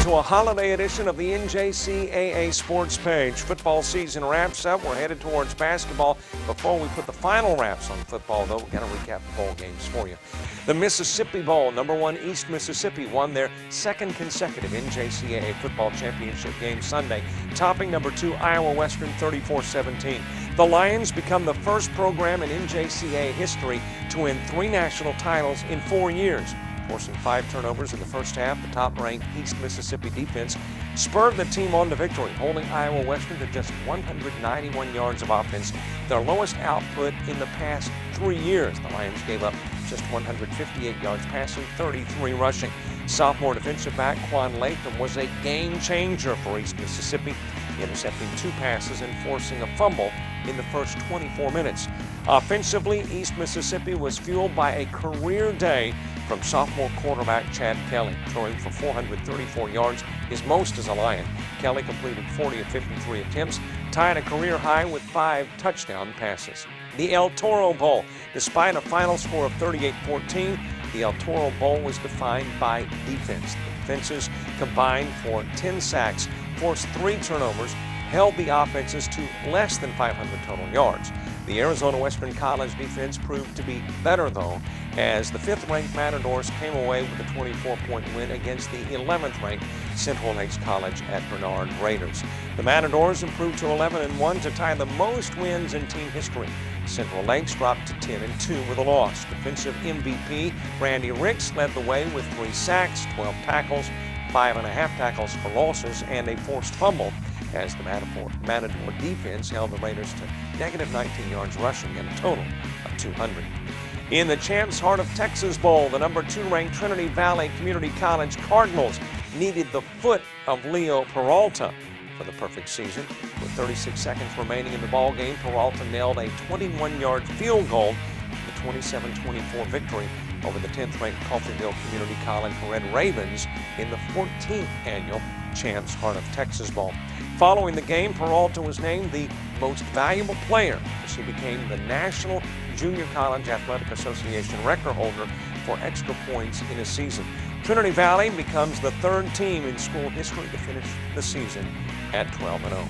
to a holiday edition of the NJCAA Sports Page. Football season wraps up. We're headed towards basketball. Before we put the final wraps on football, though, we're going to recap the bowl games for you. The Mississippi Bowl, #1 East Mississippi, won their second consecutive NJCAA football championship game Sunday, topping #2 Iowa Western 34-17. The Lions become the first program in NJCAA history to win 3 national titles in 4 years. Forcing 5 turnovers in the first half, the top-ranked East Mississippi defense spurred the team on to victory, holding Iowa Western to just 191 yards of offense, their lowest output in the past 3 years. The Lions gave up just 158 yards passing, 33 rushing. Sophomore defensive back Quan Latham was a game changer for East Mississippi, intercepting 2 passes and forcing a fumble in the first 24 minutes. Offensively, East Mississippi was fueled by a career day from sophomore quarterback Chad Kelly, throwing for 434 yards, his most as a Lion. Kelly completed 40 of 53 attempts, tied a career high with 5 touchdown passes. The El Toro Bowl. Despite a final score of 38-14, the El Toro Bowl was defined by defense. The defenses combined for 10 sacks, forced 3 turnovers, held the offenses to less than 500 total yards. The Arizona Western College defense proved to be better, though, as the 5th-ranked Matadors came away with a 24-point win against the 11th-ranked Central Lakes College at Bernard Raiders. The Matadors improved to 11-1 to tie the most wins in team history. Central Lakes dropped to 10-2 with a loss. Defensive MVP Randy Ricks led the way with 3 sacks, 12 tackles, 5.5 tackles for losses, and a forced fumble, as the Matador defense held the Raiders to -19 yards rushing and a total of 200. In the Champs Heart of Texas Bowl, the #2 ranked Trinity Valley Community College Cardinals needed the foot of Leo Peralta for the perfect season. With 36 seconds remaining in the ball game, Peralta nailed a 21-yard field goal for the 27-24 victory over the 10th-ranked Coffeyville Community College Red Ravens in the 14th annual Champs Heart of Texas Bowl. Following the game, Peralta was named the most valuable player as he became the National Junior College Athletic Association record holder for extra points in a season. Trinity Valley becomes the 3rd team in school history to finish the season at 12-0.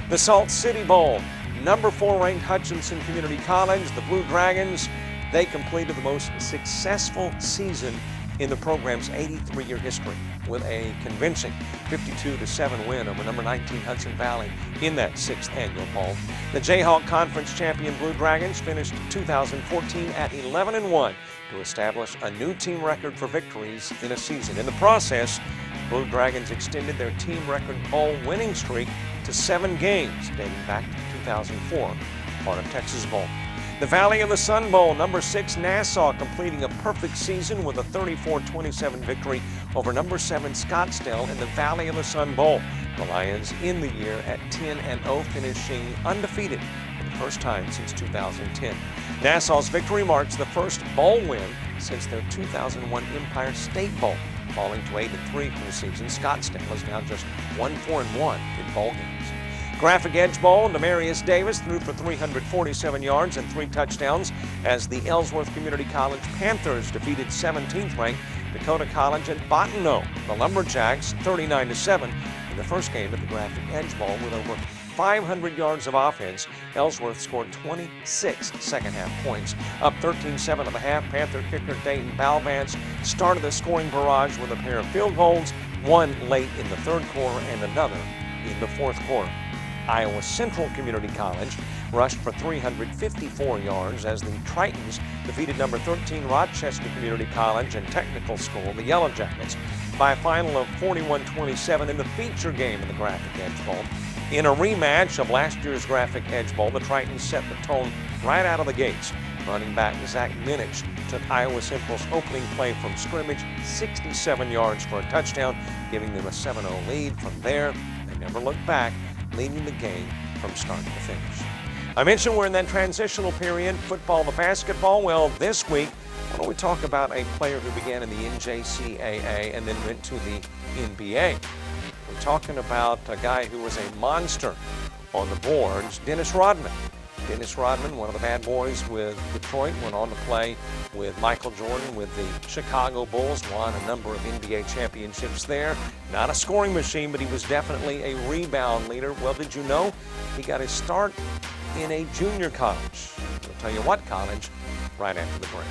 The Salt City Bowl, #4 ranked Hutchinson Community College, the Blue Dragons, they completed the most successful season in the program's 83-year history with a convincing 52-7 win over #19 Hudson Valley in that 6th annual bowl. The Jayhawk Conference champion Blue Dragons finished 2014 at 11-1 to establish a new team record for victories in a season. In the process, Blue Dragons extended their team record bowl winning streak to 7 games dating back to 2004, Heart of Texas Bowl. The Valley of the Sun Bowl, #6 Nassau completing a perfect season with a 34-27 victory over #7 Scottsdale in the Valley of the Sun Bowl. The Lions in the year at 10-0, finishing undefeated for the first time since 2010. Nassau's victory marks the first bowl win since their 2001 Empire State Bowl. Falling to 8-3 for the season, Scottsdale is now just 1-4-1 in bowl games. Graphic Edge Bowl, Demarius Davis threw for 347 yards and 3 touchdowns as the Ellsworth Community College Panthers defeated 17th-ranked Dakota College at Bottineau. The Lumberjacks 39-7 in the first game at the Graphic Edge Bowl with over 500 yards of offense. Ellsworth scored 26 second-half points. Up 13-7 at the half, Panther kicker Dayton Balvance started the scoring barrage with a pair of field goals, one late in the 3rd quarter and another in the 4th quarter. Iowa Central Community College rushed for 354 yards as the Tritons defeated #13 Rochester Community College and Technical School, the Yellow Jackets, by a final of 41-27 in the feature game of the Graphic Edge Bowl. In a rematch of last year's Graphic Edge Bowl, the Tritons set the tone right out of the gates. Running back Zach Minich took Iowa Central's opening play from scrimmage 67 yards for a touchdown, giving them a 7-0 lead. From there, they never looked back, leading the game from start to finish. I mentioned we're in that transitional period, football to basketball. Well, this week, why don't we talk about a player who began in the NJCAA and then went to the NBA. We're talking about a guy who was a monster on the boards, Dennis Rodman. Dennis Rodman, one of the bad boys with Detroit, went on to play with Michael Jordan with the Chicago Bulls, won a number of NBA championships there. Not a scoring machine, but he was definitely a rebound leader. Well, did you know he got his start in a junior college? We'll tell you what college right after the break.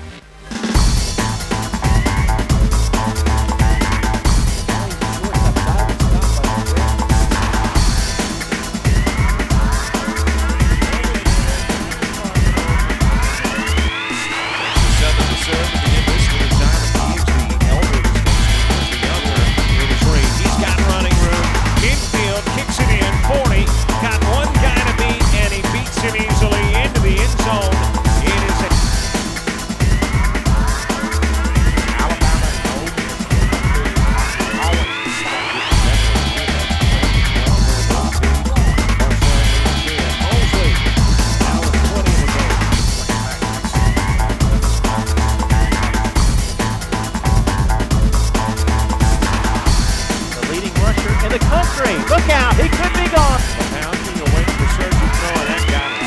Look out, he could be gone. Pouncing away from the surgeon. No, that got him.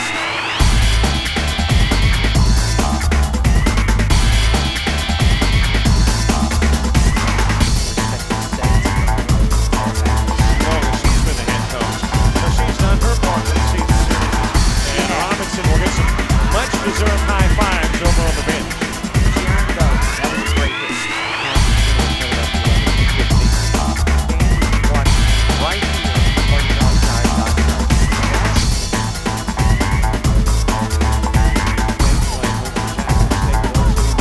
Oh, she's been the head coach. So she's done her part for the season series. And Robinson will get some much-deserved high fives over on the bench. She earned those. That was a great hit. Right here on JockJive.com.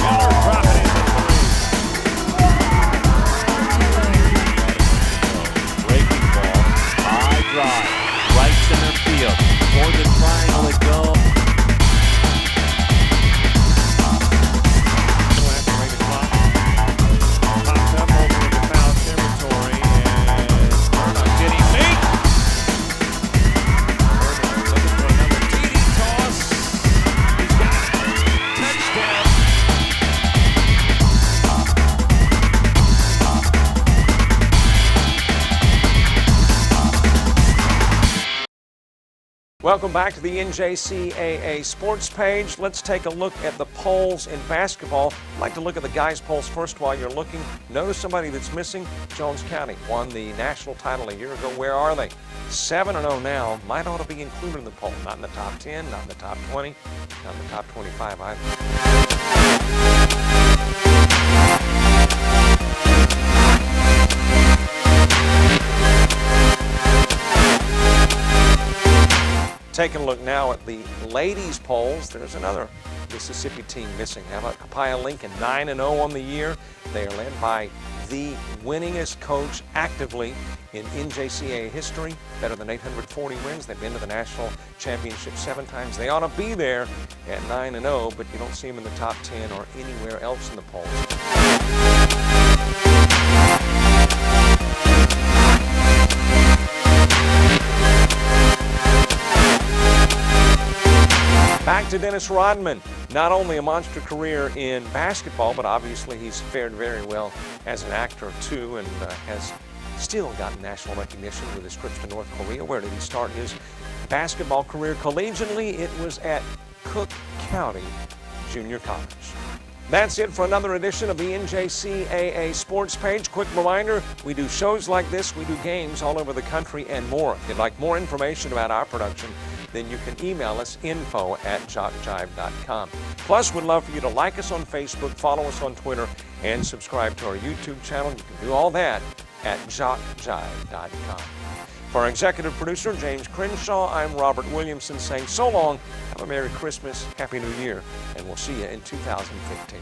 Miller dropping in the three. Breaking ball. High drive. Right center field. For the triangle it goes. Popped up over into foul territory, and Murdoch, did he make? Murdoch looking for another TD toss. He's got it. Touchdown. Welcome back to the NJCAA sports page. Let's take a look at the polls in basketball. I'd like to look at the guys' polls first while you're looking. Notice somebody that's missing. Jones County won the national title a year ago. Where are they? 7-0 now. Might ought to be included in the poll. Not in the top 10, not in the top 20, not in the top 25 either. Taking a look now at the ladies' polls, there's another Mississippi team missing. How about Copiah Lincoln, 9-0 on the year? They are led by the winningest coach actively in NJCAA history, better than 840 wins. They've been to the national championship 7 times. They ought to be there at 9-0, but you don't see them in the top 10 or anywhere else in the polls. Back to Dennis Rodman. Not only a monster career in basketball, but obviously he's fared very well as an actor too, and has still gotten national recognition with his trips to North Korea. Where did he start his basketball career collegiately? It was at Cook County Junior College. That's it for another edition of the NJCAA Sports Page. Quick reminder, we do shows like this, we do games all over the country and more. If you'd like more information about our production, then you can email us info@jockjive.com. Plus, we'd love for you to like us on Facebook, follow us on Twitter, and subscribe to our YouTube channel. You can do all that at JockJive.com. For our executive producer, James Crenshaw, I'm Robert Williamson saying so long, have a Merry Christmas, Happy New Year, and we'll see you in 2015.